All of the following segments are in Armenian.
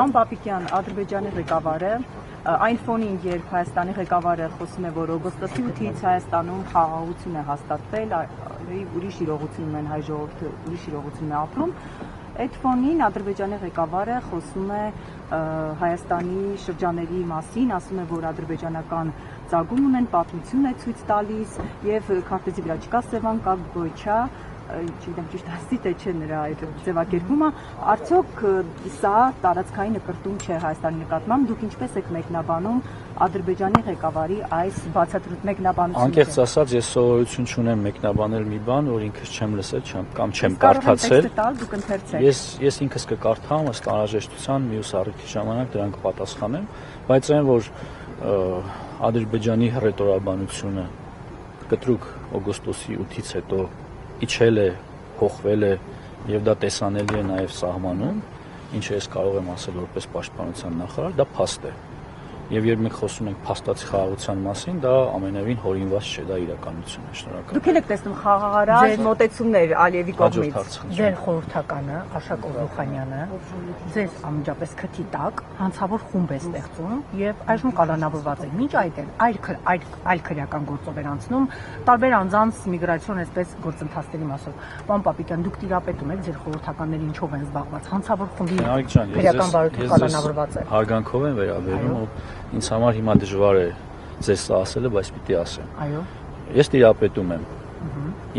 Պարոն Պապիկյան, Ադրբեջանի ղեկավարը այն ֆոնին, երբ Հայաստանի ղեկավարը խոսում է, որ օգոստոսի 8-ից Հայաստանում խաղաղություն է հաստատվել, ուրիշ իրողություն են հայ ժողովուրդը, ուրիշ իրողություն է ապրում, այդ ֆոնին Ադրբեջանի ղեկավարը խոսում է Հայաստանի շրջաների մասին, ասում է, որ ադրբեջանական ծագում ունեն, պատմություն է ցույց տալիս եւ քարտեզի վրա չկա Սևան, կա Գոյչա, չգիտեմ ճիշտ ասի թե չէ նրա այդ ձևակերպումը, արդյոք սա տարածքային նկրտում չէ Հայաստանի նկատմամբ, դուք ինչպես եք մեկնաբանում Ադրբեջանի ղեկավարի այս բացատրույթ մեկնաբանությունը։ Անկեղծ ասած, ես սովորություն չունեմ մեկնաբանել մի բան, որ ինքս չեմ լսել կամ չեմ կարդացել։ Ես ինքս կկարդամ ըստ անհրաժեշտության մյուս առիթի ժամանակ դրան կպատասխանեմ, բայց այն որ Ադրբեջանի հռետորաբանությունը կտրուկ օգոստոսի 8-ից հետո իջել է, փոխվել է եւ դա տեսանելի է նաեւ սահմանում, ինչը ես կարող եմ ասել որպես պաշտպանության նախարար, դա փաստ է։ Եվ երբ մենք խոսում ենք փաստացի խաղաղության մասին, դա ամենևին հորինված չէ, դա իրականություն է։ Շնորհակալ եմ։ Դուք եք տեսնում խաղաղարար մոտեցումներ Ալիևի կողմից։ Ձեր խորհրդականը Աշակ Օղլոխանյանը ձեզ անմիջապես քթի տակ հանցավոր խումբ է ստեղծում եւ այժմ կալանավորված է։ Մինչ այդ այլ քրեական գործով էր անցնում տարբեր անձանց միգրացիոն այսպես գործընթացների մասով։ Պարոն Պապիկյան, դուք տիրապետում եք ձեր խորհրդականները ինչով են զբաղված։ Հանցավոր խմբի քրեական բարույթը կալանավորված է։ Հարգանքով եմ վերաբերում, ինձ համար հիմա դժվար է ձեզ սա ասելը, բայց պիտի ասեմ։ Այո։ Ես տիրապետում եմ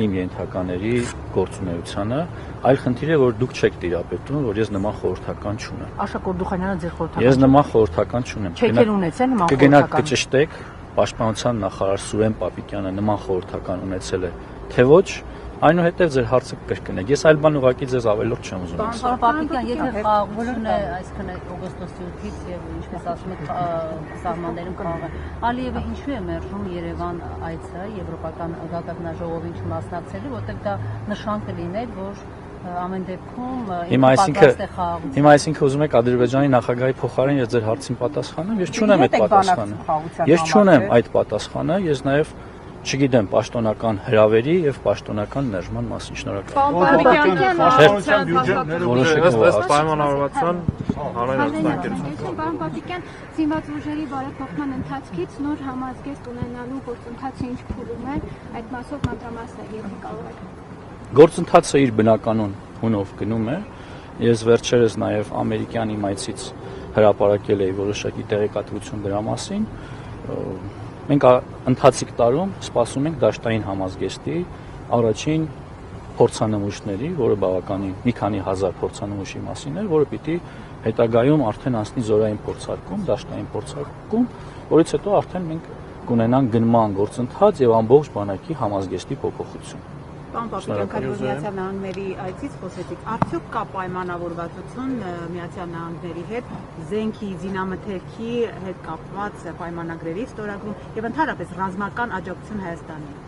իմ ենթակաների գործունեությանը, այլ խնդիր է, որ դուք չեք տիրապետում, որ ես նման խորհրդական չունեմ։ Աշակ Օղլոխանյանը ձեր խորհրդական։ Ես նման խորհրդական չունեմ։ Չեք ունեցել նման խորհրդական։ Կգնաք կճշտեք, պաշտպանության նախարար Սուրեն Պապիկյանը նման խորհրդական ունեցել է, թե ոչ, այնուհետև ձեր հարցը կրկնեք։ Ես այլ բան ուղղակի ձեզ ավելորդ չեմ ուզում ասել։ Պարոն Պապիկյան, եթե խաղաղություն է, այսինքն օգոստոսի 8-ից եւ ինչպես ասում եք, սահմաններում խաղաղ է, Ալիևը ինչու է մերժում Երևան այցը Եվրոպական գագաթնաժողովին չմասնակցելու, որտեղ դա նշան կլիներ, որ ամեն դեպքում Հիմա այսինքն ուզում եք Ադրբեջանի նախագահի փոխարեն ես ձեր հարցին պատասխանեմ, ես չունեմ այդ պատասխանը։ Ես չունեմ այդ պատասխանը, ես նաեւ չգիտեմ պաշտոնական հրավերի եւ պաշտոնական ներժման մասին։ Շնորհակալ եմ։ Պարոն Պապիկյան, զինված ուժերի բարեփոխման ընթացքից նոր համազգեստ ունենալու գործընթացը ինչ փուլում է, այդ մասով մանրամասն եթե կարող եք։ Գործընթացը իր բնականon հունով գնում է։ Ես վերջերս նաեւ ամերիկյան իմայցից հրապարակել էի որոշակի տեղեկատվություն դրա մասին։ Մենք ընթացիկ տարում սպասում ենք դաշտային համազգեստի առաջին փորձանմուշների, որը բավականին մի քանի հազար փորձանմուշի մասին էր, որը պիտի հետագայում արդեն անցնի զորային փորձարկում, դաշտային փորձարկում, որից հետո արդեն մենք կունենանք գնման գործընթաց եւ ամբողջ բանակի համազգեստի փոփոխություն։ Պարոն Պապիկյան, քանի որ Միացյալ Նահանգների այցից խոսեցիք, արդյոք կա պայմանավորվածություն Միացյալ Նահանգների հետ զենքի, զինամթերքի հետ կապված պայմանագրերի ստորագրում եւ ընդհանրապես ռազմական աջակցություն Հայաստանին։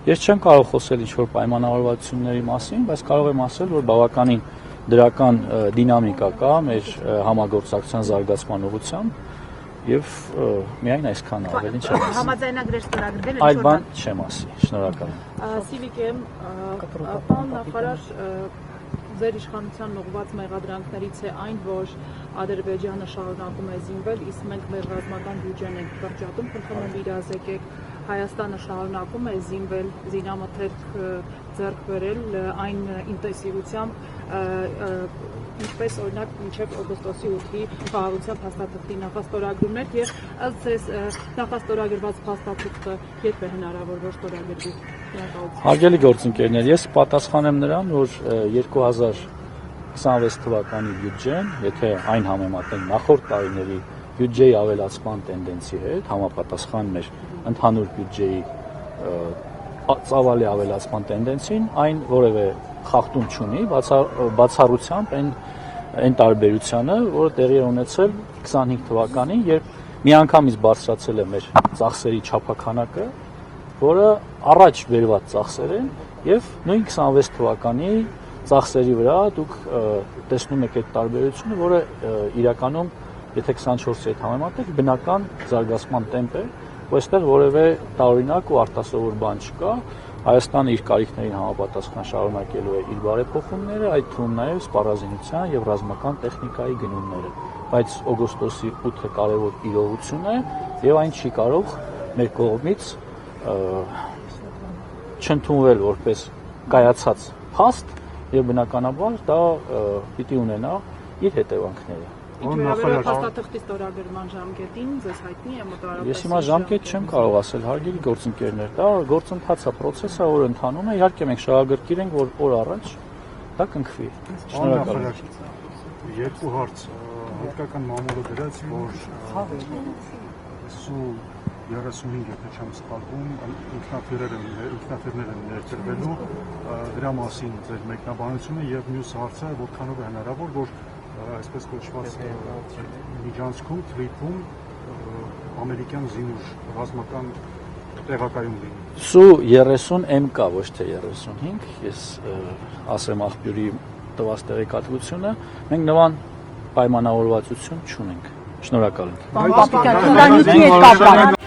Ես չեմ կարող խոսել ինչ-որ պայմանավորվածությունների մասին, բայց կարող եմ ասել, որ բավականին դրական դինամիկա կա մեր համագործակցության զարգացման ուղղությամբ եւ միայն այսքան ավելի չեմ ասի։ Համաձայնագրեր ստորագրվել են։ Այլ բան չեմ ասի։ Շնորհակալ եմ։ Սիվիկ եմ, պարոն նախարար, ձեր իշխանության ուղղված մեղադրանքներից է այն, որ Ադրբեջանը շարունակում է զինվել, իսկ մենք մեր ռազմական բյուջեն ենք կրճատում, խնդրում եմ իրազեկեք, Հայաստանը շարունակում է զինվել, զինամթերք ձեռք բերել այն ինտենսիվությամբ, ինչպես օրինակ մինչև օգոստոսի 8-ի խաղաղության փաստաթղթի նախաստորագրումներ եւ ըստ ձեզ նախաստորագրված փաստաթղթը երբ է հնարավոր որ ստորագրվի։ Հարգելի գործընկերներ, ես պատասխանեմ նրան, որ 2026 թվականի բյուջեն, եթե այն համեմատենք նախորդ տարիների բյուջեի ավելացման տենդենսի հետ, համապատասխան մեր ընդհանուր բյուջեի ծավալի ավելացման տենդենսին, այն որևէ խախտում չունի, բացառությամբ այն տարբերությանը, որը տեղի է ունեցել 25 թվականին, երբ միանգամից բարձրացել է մեր ծախսերի չափաքանակը, որը առաջ բերված ծախսեր են, եւ նույն 26 թվականի ծախսերի վրա դուք տեսնում եք այդ տարբերությունը, որը իրականում, եթե 24-ի հետ համեմատեք, բնական զարգացման տեմպ է, որ այստեղ որևէ տարօրինակ ու արտասովոր բան չկա, Հայաստանը իր կարիքներին համապատասխան շարունակելու է իր բարեփոխումները, այդ թվում նաև սպառազինության եւ ռազմական տեխնիկայի գնումները, բայց օգոստոսի 8-ը կարևոր իրողություն է եւ այն չի կարող մեր կողմից չընդունվել որպես կայացած փաստ եւ բնականաբար դա պիտի ունենա իր հետևանքները։ Ինչ վերաբերում փաստաթղթի ստորագրման ժամկետին, ձեզ հայտնի է մոտավորապես։ Ես հիմա ժամկետ չեմ կարող ասել, հարգելի գործընկերներ, դա գործընթաց է, process է, որ ընթանում է, իհարկե մենք շահագրգիռ ենք, որ օր առաջ դա կնքվի։ Շնորհակալ եմ։ Երկու հարց, հատկական մամուլը գրած, որ 35, եթե չեմ սխալվում, ինքնաթիռներ են ներդրվելու, դրա մասին ձեր մեկնաբանությունը եւ մյուս հարցը, որքանով է հնարավոր, որ այսպես կոչված միջանցքում թվիթում ամերիկյան զինուժ ռազմական տեղակայում լինի։ Սու 30M կա, ոչ թե 35, ես ասեմ աղբյուրի տված տեղեկատվությունը, մենք նման պայմանավորվածություն չունենք։ Շնորհակալ ենք։ Պապիկյան, ընդանիքի հետ կապված